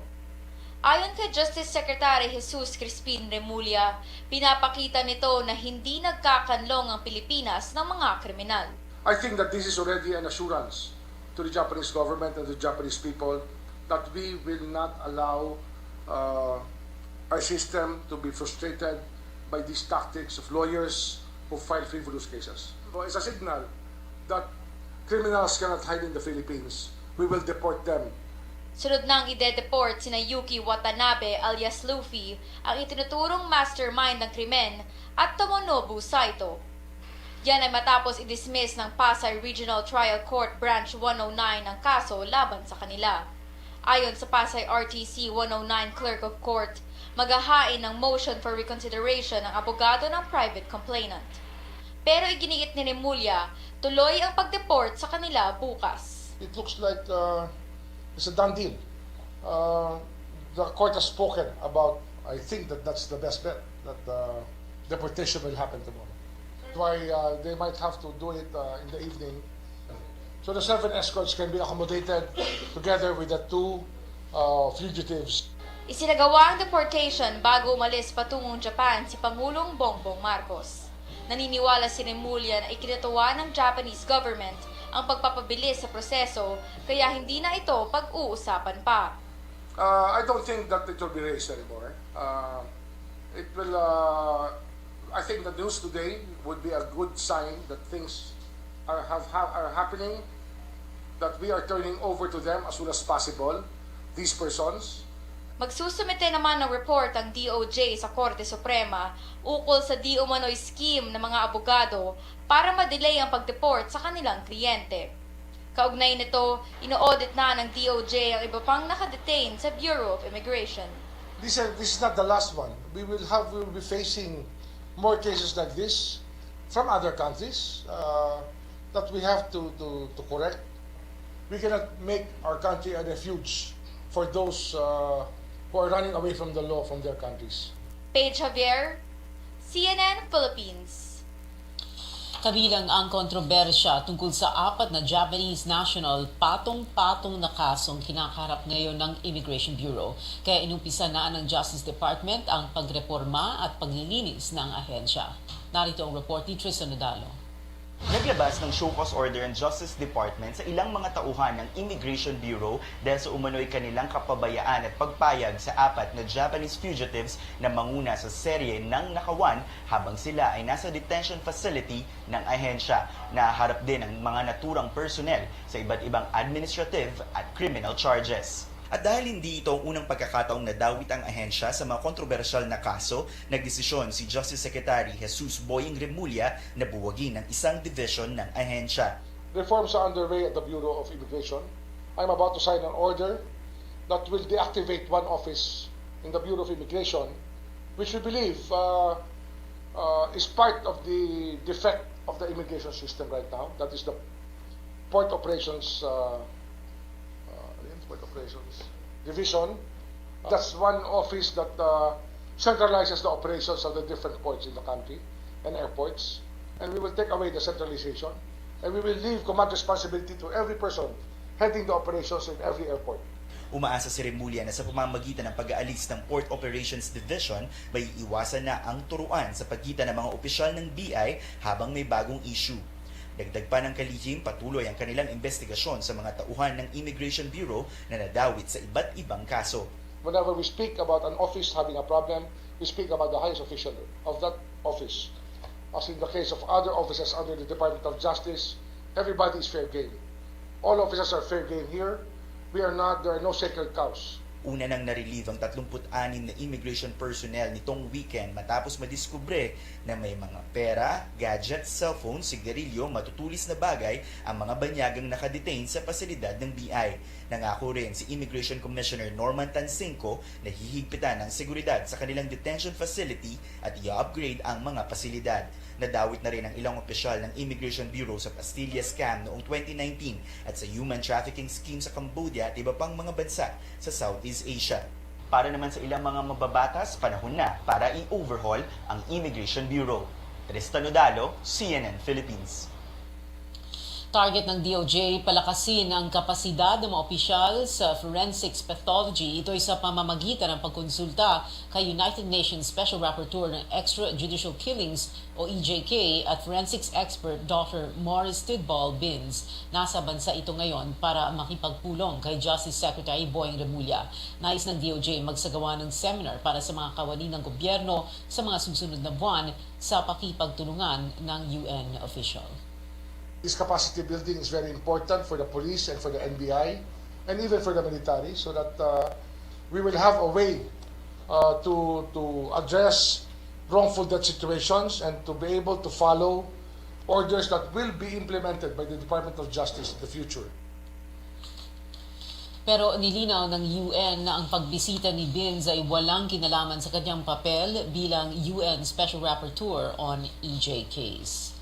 S8: Ayon kay Justice Secretary Jesus Crispin Remulla, pinapakita nito na hindi nagkakanlong ang Pilipinas ng mga kriminal.
S2: I think that this is already an assurance to the Japanese government and the Japanese people that we will not allow our system to be frustrated by these tactics of lawyers who file frivolous cases. So it's a signal that criminals cannot hide in the Philippines. We will deport them.
S8: Sunod nang ide-deport sina Yuki Watanabe alias Luffy, ang itinuturong mastermind ng krimen, at Tomonobu Saito. Yan ay matapos i-dismiss ng Pasay Regional Trial Court Branch 109 ang kaso laban sa kanila. Ayon sa Pasay RTC 109 Clerk of Court, maghahain ng motion for reconsideration ang abogado ng private complainant. Pero iginiit ni Remulla, tuloy ang pag-deport sa kanila bukas.
S2: It looks like it's a done deal. The court has spoken about, I think that's the best bet, that deportation will happen tomorrow. Why they might have to do it in the evening. So the 7 escorts can be accommodated together with the 2 fugitives.
S8: Isinagawa ang deportation bago umalis patungong Japan si Pangulong Bongbong Marcos. Naniniwala si Remulla na ikinatuwa ng Japanese government ang pagpapabilis sa proseso kaya hindi na ito pag-uusapan pa.
S2: I don't think that it will be raised anymore. It will. I think the news today would be a good sign that things are happening, that we are turning over to them as soon as possible, these persons.
S8: Magsusumite naman ng report ang DOJ sa Korte Suprema ukol sa di umano'y scheme ng mga abogado para ma-delay ang pag-deport sa kanilang kliyente. Kaugnay nito, ino-audit na ng DOJ ang iba pang nakadetain sa Bureau of Immigration.
S2: This is not the last one. We will be facing more cases like this from other countries that we have to correct. We cannot make our country a refuge for those who are running away from the law from their countries.
S8: Paige Javier, CNN Philippines.
S5: Kabilang ang kontrobersya tungkol sa 4 na Japanese national patong-patong na kasong kinakaharap ngayon ng Immigration Bureau. Kaya inumpisa na ng Justice Department ang pagreporma at paglilinis ng ahensya. Narito ang report ni Tristan Nadalo.
S3: Naglabas ng show cause order ang Justice Department sa ilang mga tauhan ng Immigration Bureau dahil sa umano'y kanilang kapabayaan at pagpayag sa 4 na Japanese fugitives na manguna sa serye ng nakawan habang sila ay nasa detention facility ng ahensya na harap din ang mga naturang personnel sa iba't ibang administrative at criminal charges. At dahil hindi ito ang unang pagkakataong nadawit ang ahensya sa mga kontrobersyal na kaso, nagdesisyon si Justice Secretary Jesus Boying Remulla na buwagin ang isang division ng ahensya.
S2: Reforms are underway at the Bureau of Immigration I'm about to sign an order that will deactivate one office in the Bureau of Immigration, which we believe is part of the defect of the immigration system right now. That is the Port Operations Division. That's one office that centralizes the operations of the different ports in the country and airports. And we will take away the centralization, and we will leave command responsibility to every person heading the operations in every airport.
S3: Umaasa si Remulla na sa pamamagitan ng pag-aalis ng Port Operations Division, may iwasan na ang turuan sa pagitan ng mga opisyal ng BI habang may bagong issue. Dagdag pa ng kalihim, patuloy ang kanilang investigasyon sa mga tauhan ng Immigration Bureau na nadawit sa iba't ibang kaso.
S2: Whenever we speak about an office having a problem, we speak about the highest official of that office. As in the case of other officers under the Department of Justice, everybody is fair game. All officers are fair game here. There are no sacred cows.
S3: Una nang narelieve ang 36 na immigration personnel nitong weekend matapos madiskubre na may mga pera, gadgets, cellphone, sigarilyo, matutulis na bagay ang mga banyagang nakadetain sa pasilidad ng BI. Nangako rin si Immigration Commissioner Norman Tansinco na hihigpitan ng seguridad sa kanilang detention facility at i-upgrade ang mga pasilidad. Nadawit na rin ang ilang opisyal ng Immigration Bureau sa Pastilla scam noong 2019 at sa human trafficking scheme sa Cambodia at iba pang mga bansa sa Southeast Asia. Para naman sa ilang mga mababatas, panahon na para i-overhaul ang Immigration Bureau. Tristan Odalo, CNN Philippines.
S5: Target ng DOJ, palakasin ang kapasidad ng mga opisyal sa forensics pathology. Ito ay sa pamamagitan ng pagkonsulta kay United Nations Special Rapporteur ng Extrajudicial Killings o EJK at forensics expert Dr. Morris Tidball Binns. Nasa bansa ito ngayon para makipagpulong kay Justice Secretary Boying Remulla. Nais ng DOJ magsagawa ng seminar para sa mga kawani ng gobyerno sa mga susunod na buwan sa pakipagtulungan ng UN official.
S2: This capacity building is very important for the police and for the NBI and even for the military, so that we will have a way to address wrongful death situations and to be able to follow orders that will be implemented by the Department of Justice in the future.
S5: Pero nilinaw ng UN na ang pagbisita ni Binns ay walang kinalaman sa kanyang papel bilang UN Special Rapporteur on EJKs.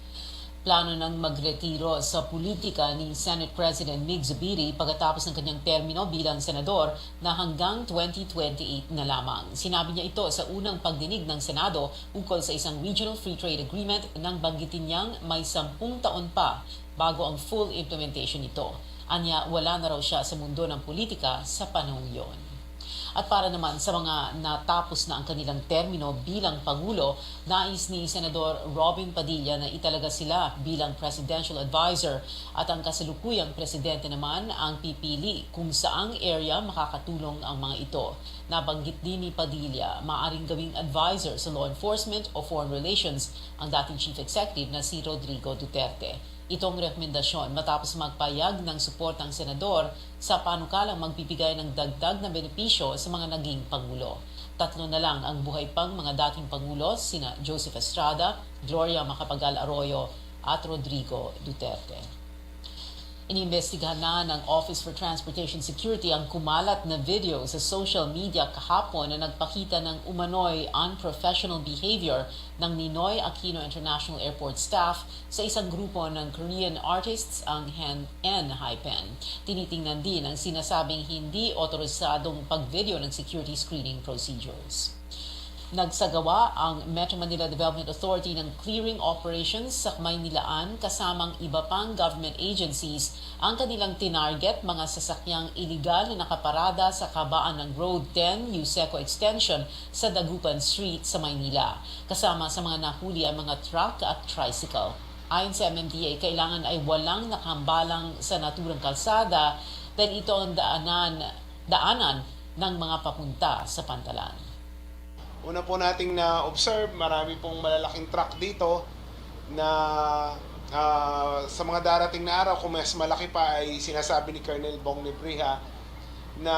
S5: Plano ng magretiro sa politika ni Senate President Mig Zubiri pagkatapos ng kanyang termino bilang senador na hanggang 2028 na lamang. Sinabi niya ito sa unang pagdinig ng Senado ukol sa isang Regional Free Trade Agreement nang banggitin niyang may 10 taon pa bago ang full implementation nito. Anya, wala na raw siya sa mundo ng politika sa panahong yon. At para naman sa mga natapos na ang kanilang termino bilang Pangulo, nais ni Senador Robin Padilla na italaga sila bilang presidential advisor at ang kasalukuyang presidente naman ang pipili kung saang area makakatulong ang mga ito. Nabanggit din ni Padilla, maaring gawing advisor sa law enforcement o foreign relations ang dating chief executive na si Rodrigo Duterte. Itong rekomendasyon matapos magpayag ng suporta ng senador sa panukalang magbibigay ng dagdag na benepisyo sa mga naging Pangulo. 3 na lang ang buhay pang mga dating Pangulo, sina Joseph Estrada, Gloria Macapagal Arroyo at Rodrigo Duterte. Inimbestigahan na ng Office for Transportation Security ang kumalat na video sa social media kahapon na nagpakita ng umano'y unprofessional behavior ng Ninoy Aquino International Airport staff sa isang grupo ng Korean artists ang RPN. Tinitingnan din ang sinasabing hindi otorisadong pag-video ng security screening procedures. Nagsagawa ang Metro Manila Development Authority ng clearing operations sa Maynilaan kasamang iba pang government agencies ang kanilang tinarget mga sasakyang iligal na nakaparada sa kabaan ng Road 10 Yuseco Extension sa Dagupan Street sa Maynila. Kasama sa mga nahuli ang mga truck at tricycle. Ayon sa MMDA, kailangan ay walang nakahambalang sa naturang kalsada dahil ito ang daanan ng mga papunta sa pantalan.
S4: Una po nating na-observe, marami pong malalaking truck dito na sa mga darating na araw, kung mas malaki pa, ay sinasabi ni Colonel Bong Nebriha na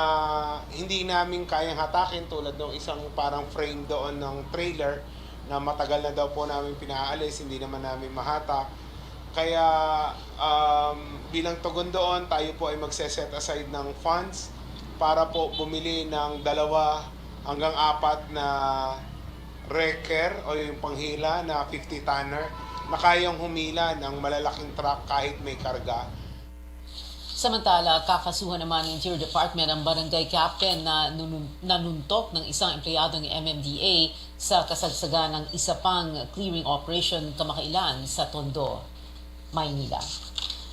S4: hindi namin kayang hatakin tulad ng isang parang frame doon ng trailer na matagal na daw po namin pinaalis, hindi naman namin mahatak. Kaya bilang tugon doon, tayo po ay magse-set aside ng funds para po bumili ng 2 hanggang 4 na wrecker o yung panghila na 50 tonner na kayang humila ng malalaking truck kahit may karga.
S5: Samantala, kakasuhan naman ng Interior Department ang barangay captain na nanuntok ng isang empleyado ng MMDA sa kasagsagan ng isa pang clearing operation kamakailan sa Tondo, Maynila.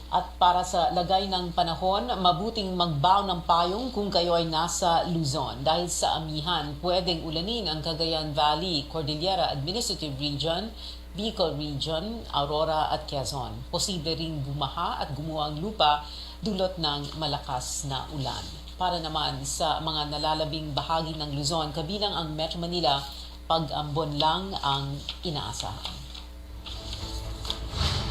S5: At para sa lagay ng panahon, mabuting magbaon ng payong kung kayo ay nasa Luzon. Dahil sa amihan, pwedeng ulanin ang Cagayan Valley, Cordillera Administrative Region, Bicol Region, Aurora at Quezon. Posible ring bumaha at gumuha ang lupa dulot ng malakas na ulan. Para naman sa mga nalalabing bahagi ng Luzon, kabilang ang Metro Manila, pag-ambon lang ang inaasahan.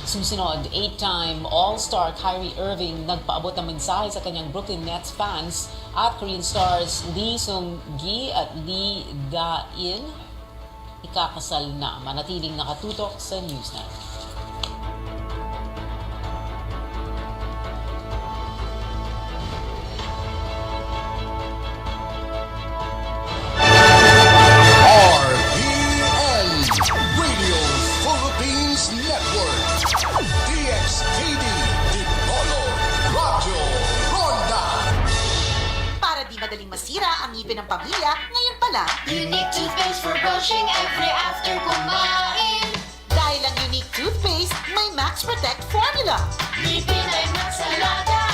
S5: Susunod, 8-time All-Star Kyrie Irving nagpaabot ng mensahe sa kanyang Brooklyn Nets fans at Korean stars Lee Seung-gi at Lee Da-in. Ikakasal na, manatiling nakatutok sa Newsnight.
S1: RPN Radio Philippines Network. DXKD Dipolo Radyo Ronda.
S7: Para di madaling masira ang ngipin ng pamilya, ngayon pala,
S13: Unique toothpaste for brushing every after kumain.
S7: dahil ang unique toothpaste may Max Protect formula.
S13: Ngipin ay Max Alaga,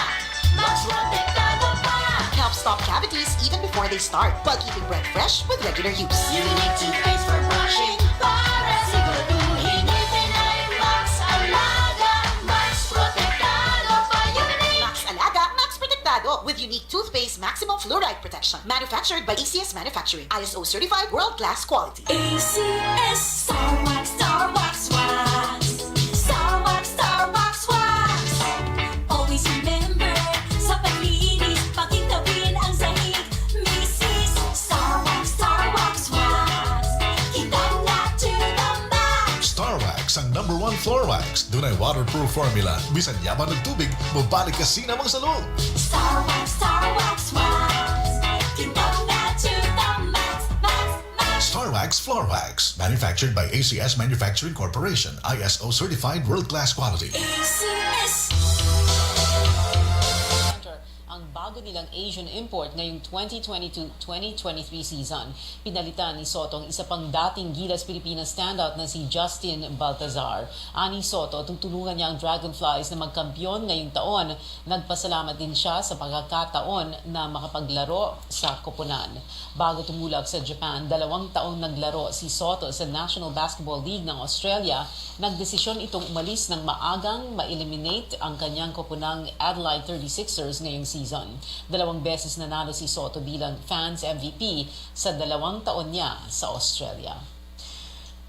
S13: Max Protektado pa.
S7: Helps stop cavities even before they start while keeping breath fresh with regular use.
S13: Unique toothpaste for brushing para siguraduhin ngipin ay Max Alaga, Max Protektado pa. Unique
S7: Max Alaga, Max Protectado with unique toothpaste maximum fluoride protection. Manufactured by ACS Manufacturing. ISO certified world-class quality.
S13: ACS Star Wax, Star Wax Wax. Star Wax, Star Wax Wax. Always remember, sa paglinis, pakitawin ang sahig. Mrs. Star Wax Wax. Kitang na to the max.
S9: Star Wax ang #1 floor wax. Dunay waterproof formula. Bisan yaman ng tubig, mabalik ka sinamang sa loob.
S13: Star Wax Wax. Kitang na to the max, max, max.
S9: Star Wax Floor Wax. Manufactured by ACS Manufacturing Corporation. ISO certified world-class quality.
S13: ACS.
S5: Ang bago nilang Asian import ngayong 2022-2023 season. Pinalitan ni Soto ang isa pang dating Gilas Pilipinas standout na si Justin Baltazar. Ani Soto, tutulungan niya ang Dragonflies na magkampiyon ngayong taon. Nagpasalamat din siya sa pagkakataon na makapaglaro sa koponan. Bago tumulak sa Japan, 2 taong naglaro si Soto sa National Basketball League ng Australia. Nagdesisyon itong umalis ng maagang ma-eliminate ang kanyang koponang Adelaide 36ers ngayong season. 2 beses nanalo si Soto bilang fans MVP sa 2 taon niya sa Australia.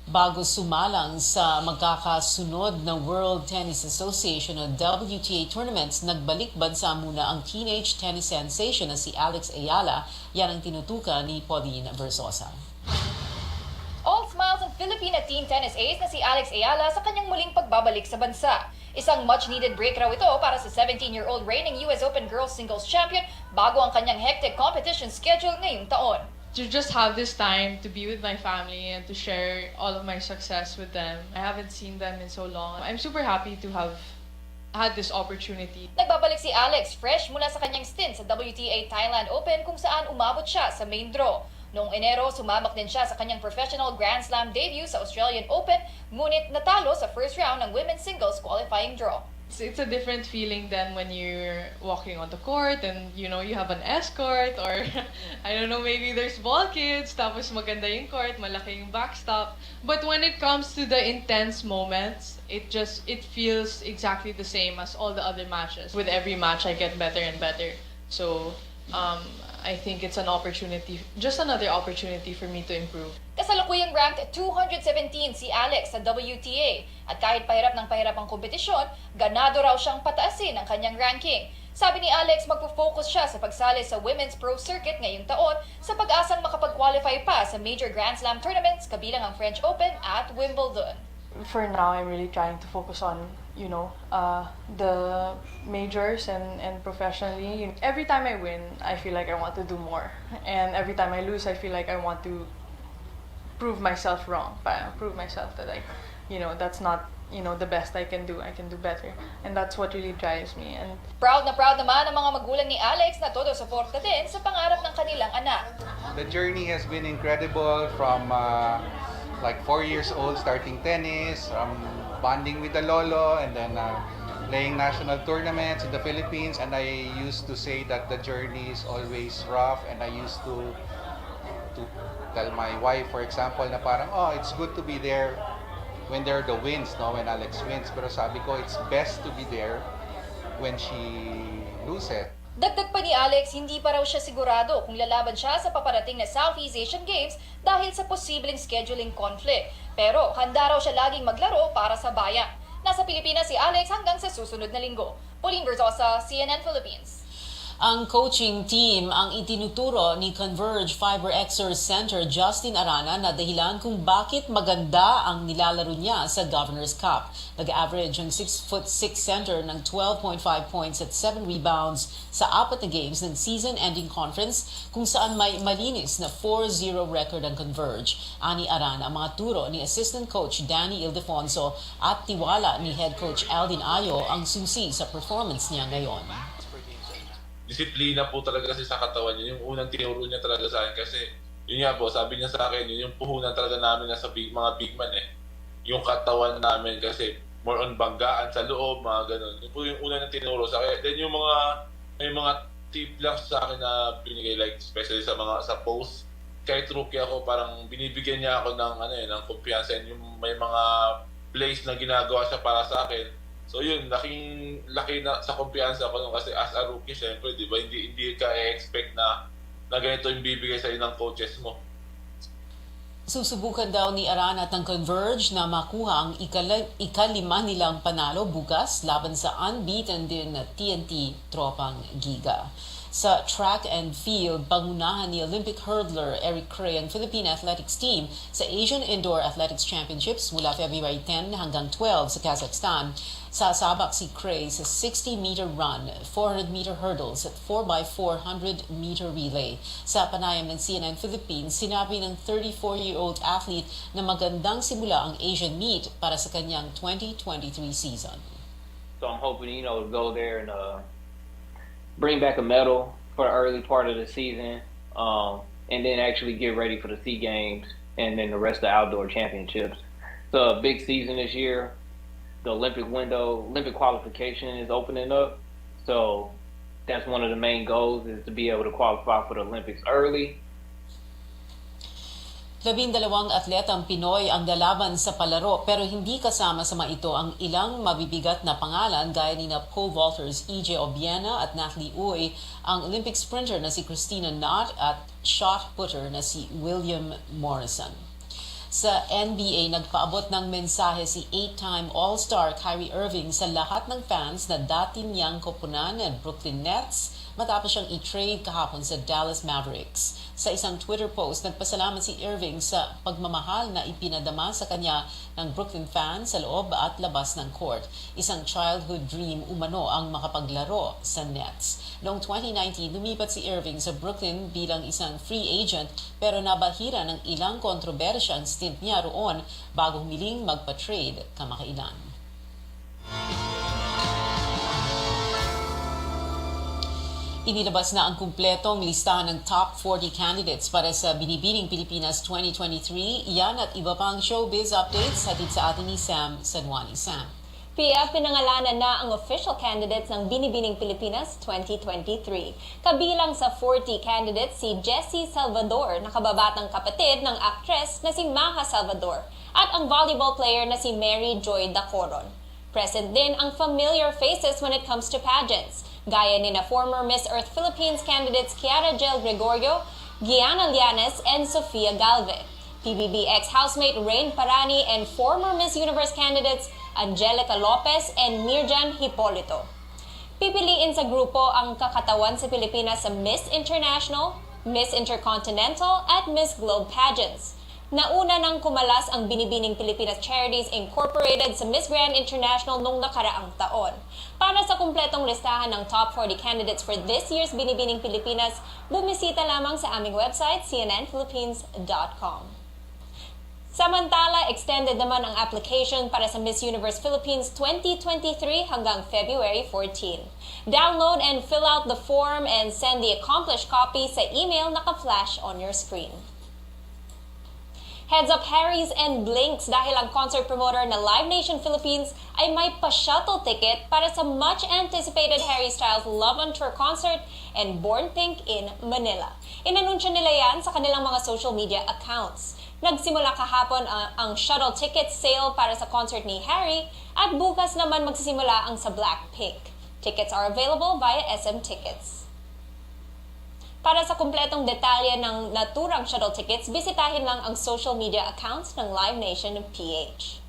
S5: Bago sumalang sa magkakasunod na World Tennis Association o WTA tournaments, nagbalik bansa muna ang teenage tennis sensation na si Alex Ayala. Yan ang tinutukan ni Pauline Versosa.
S10: All smiles ang Filipina teen tennis ace na si Alex Ayala sa kanyang muling pagbabalik sa bansa. Isang much-needed break raw ito para sa 17-year-old reigning US Open Girls Singles Champion bago ang kanyang hectic competition schedule ngayong taon.
S11: To just have this time to be with my family and to share all of my success with them. I haven't seen them in so long. I'm super happy to have had this opportunity.
S10: Nagbabalik si Alex fresh mula sa kanyang stint sa WTA Thailand Open kung saan umabot siya sa main draw. Noong Enero, sumabak din siya sa kanyang professional Grand Slam debut sa Australian Open, ngunit natalo sa first round ng women's singles qualifying draw.
S11: It's a different feeling than when you're walking on the court and you know you have an escort or I don't know, maybe there's ball kids, tapos maganda yung court, malaki yung backstop. But when it comes to the intense moments, it feels exactly the same as all the other matches. With every match, I get better and better. So, I think it's an opportunity, just another opportunity for me to improve.
S10: Kasalukuyang ranked 217 si Alex sa WTA at kahit pahirap ng pahirap ang kompetisyon, ganado raw siyang pataasin ang kanyang ranking. Sabi ni Alex, magpo-focus siya sa pagsali sa Women's Pro Circuit ngayong taon sa pag-asang makapag-qualify pa sa major Grand Slam tournaments kabilang ang French Open at Wimbledon.
S11: For now, I'm really trying to focus on the majors and professionally. Every time I win, I feel like I want to do more. And every time I lose, I feel like I want to prove myself wrong. Prove myself that that's not, the best I can do. I can do better. And that's what really drives me. And
S10: Proud na proud naman ang mga magulang ni Alex na todo suporta din sa pangarap ng kanilang anak.
S12: The journey has been incredible from like 4 years old starting tennis, bonding with the lolo, and then playing national tournaments in the Philippines. And I used to say that the journey is always rough, and I used to tell my wife, for example, na parang, it's good to be there when there are the wins, no? When Alex wins. Pero sabi ko, it's best to be there when she loses.
S10: Dagdag pa ni Alex, hindi pa raw siya sigurado kung lalaban siya sa paparating na Southeast Asian Games dahil sa posibleng scheduling conflict. Pero handa raw siya laging maglaro para sa bayan. Nasa Pilipinas si Alex hanggang sa susunod na linggo. Pauline Berzosa, CNN Philippines.
S5: Ang coaching team ang itinuturo ni Converge Fiber Exer Center Justin Arana na dahilan kung bakit maganda ang nilalaro niya sa Governor's Cup. Nag-average ang 6'6" center ng 12.5 points at 7 rebounds sa 4 na games ng season-ending conference kung saan may malinis na 4-0 record ang Converge. Ani Arana ang mga turo ni Assistant Coach Danny Ildefonso at tiwala ni Head Coach Aldin Ayo ang susi sa performance niya ngayon.
S15: Disiplina po talaga kasi sa katawan yun. Yung unang tinuro niya talaga sa akin kasi yun nga po, sabi niya sa akin, yun yung puhunan talaga namin nasa mga big man eh. Yung katawan namin kasi more on banggaan sa loob, mga ganun. Yun po yung unang tinuro sa akin. Then yung may mga tip lang sa akin na binigay, like especially sa post. Kahit rookie ako, parang binibigyan niya ako ng ng kumpiyansa, and yung may mga plays na ginagawa siya para sa akin. So yun, laki na sa kumpiyansa ko kasi as a rookie, syempre, di ba, hindi ka expect na ganito yung bibigay sa'yo ng coaches mo.
S5: Susubukan daw ni Arana at ng Converge na makuha ang ikalima nilang panalo bukas laban sa unbeaten din na TNT Tropang Giga. Sa track and field, pangunahan ni Olympic hurdler Eric Cray ang Philippine Athletics team sa Asian Indoor Athletics Championships mula February 10 hanggang 12 sa Kazakhstan. Sasabak si Cray sa 60-meter run, 400-meter hurdles at 4x400-meter relay. Sa panayam ng CNN Philippines, sinabi ng 34-year-old athlete na magandang simula ang Asian meet para sa kanyang 2023 season.
S16: So I'm hoping, to go there and bring back a medal for the early part of the season, and then actually get ready for the SEA Games and then the rest of the outdoor championships. So a big season this year. The Olympic qualification is opening up. So that's one of the main goals, is to be able to qualify for the Olympics early.
S5: 12 atletang Pinoy ang lalaban sa palaro pero hindi kasama sa mga ito ang ilang mabibigat na pangalan gaya ni na pole vaulters EJ Obiena at Natalie Uy, ang Olympic sprinter na si Christina Knott at shot putter na si William Morrison. Sa NBA, nagpaabot ng mensahe si 8-time All-Star Kyrie Irving sa lahat ng fans na dati niyang koponan ng Brooklyn Nets matapos siyang i-trade kahapon sa Dallas Mavericks. Sa isang Twitter post, nagpasalamat si Irving sa pagmamahal na ipinadama sa kanya ng Brooklyn fans sa loob at labas ng court. Isang childhood dream umano ang makapaglaro sa Nets. Noong 2019, lumipat si Irving sa Brooklyn bilang isang free agent pero nabahira ng ilang kontrobersya ang stint niya roon bago humiling magpa-trade kamakailan. Inilabas na ang kumpletong listahan ng top 40 candidates para sa Binibining Pilipinas 2023. Iyan at iba pang showbiz updates hatid sa atin ni Sam Sanwani. Sam.
S17: PF pinangalanan na ang official candidates ng Binibining Pilipinas 2023. Kabilang sa 40 candidates si Jessie Salvador na kababatang kapatid ng actress na si Maha Salvador at ang volleyball player na si Mary Joy Dacoron. Present din ang familiar faces when it comes to pageants, gaya ni na former Miss Earth Philippines candidates Kiara Gel Gregorio, Gianna Llanes, and Sofia Galvez. PBB ex-housemate Rain Parani and former Miss Universe candidates Angelica Lopez and Mirjan Hipolito. Pipiliin sa grupo ang kakatawan sa Pilipinas sa Miss International, Miss Intercontinental at Miss Globe pageants. nauna nang kumalas ang Binibining Pilipinas Charities Incorporated sa Miss Grand International noong nakaraang taon. Para sa kumpletong listahan ng top 40 candidates for this year's Binibining Pilipinas, bumisita lamang sa aming website, cnnphilippines.com. Samantala, extended naman ang application para sa Miss Universe Philippines 2023 hanggang February 14. Download and fill out the form and send the accomplished copy sa email naka-flash on your screen. Heads up Harrys and Blinks dahil ang concert promoter na Live Nation Philippines ay may pa-shuttle ticket para sa much-anticipated Harry Styles Love on Tour concert and Born Pink in Manila. Inanunsyo nila yan sa kanilang mga social media accounts. Nagsimula kahapon ang shuttle ticket sale para sa concert ni Harry at bukas naman magsisimula ang sa Blackpink. Tickets are available via SM Tickets. Para sa kumpletong detalye ng naturang shuttle tickets, bisitahin lang ang social media accounts ng Live Nation PH.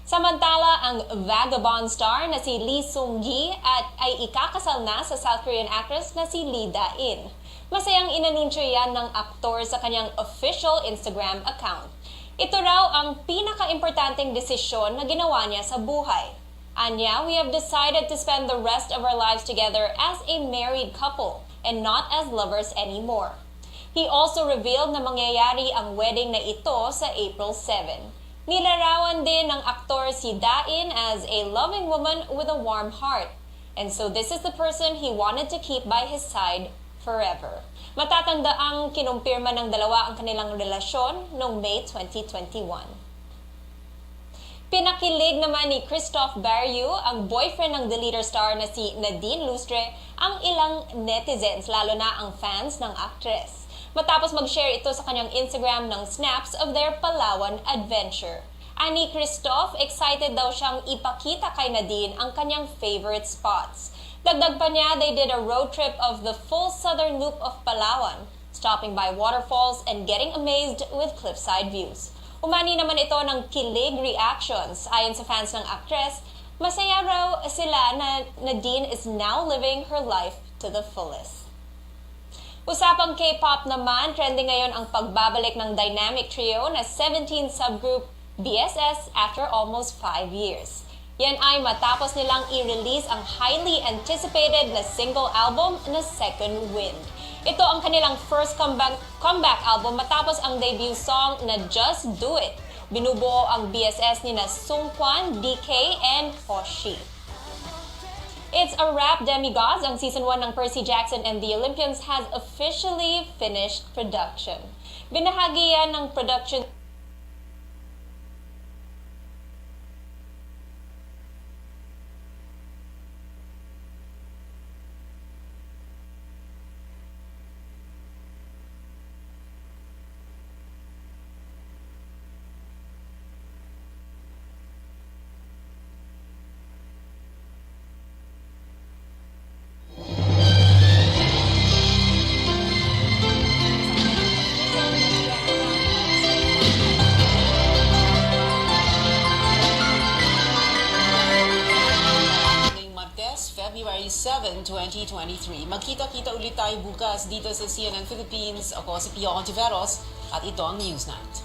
S17: Samantala, ang vagabond star na si Lee Seung-gi ay ikakasal na sa South Korean actress na si Lee Da-in. Masayang inanunsyo yan ng aktor sa kanyang official Instagram account. Ito raw ang pinaka-importanting desisyon na ginawa niya sa buhay. Anya, we have decided to spend the rest of our lives together as a married couple and not as lovers anymore. He also revealed na mangyayari ang wedding na ito sa April 7. Nilarawan din ng aktor si Da-in as a loving woman with a warm heart. And so this is the person he wanted to keep by his side forever. Matatanda ang kinumpirma ng dalawa ang kanilang relasyon noong May 2021. Pinakilig naman ni Christophe Barriou, ang boyfriend ng The Leader star na si Nadine Lustre, ang ilang netizens, lalo na ang fans ng aktres. Matapos mag-share ito sa kanyang Instagram ng snaps of their Palawan adventure. Ani Christophe, excited daw siyang ipakita kay Nadine ang kanyang favorite spots. Dagdag pa niya, they did a road trip of the full southern loop of Palawan, stopping by waterfalls and getting amazed with cliffside views. Umani naman ito ng kilig reactions. Ayon sa fans ng actress, masaya raw sila na Nadine is now living her life to the fullest. Usapang K-pop naman, trending ngayon ang pagbabalik ng dynamic trio na 17 subgroup BSS after almost 5 years. Yan ay matapos nilang i-release ang highly anticipated na single album na Second Wind. Ito ang kanilang first comeback album matapos ang debut song na Just Do It. Binubuo ang BSS ni na Sungkwan, DK, and Hoshi. It's a wrap, demigods. Ang season 1 ng Percy Jackson and the Olympians has officially finished production. Binahagi yan ng production
S5: February 7, 2023. Magkita-kita ulit tayo bukas dito sa CNN Philippines. Ako si Pio Ontiveros at ito ang Newsnight.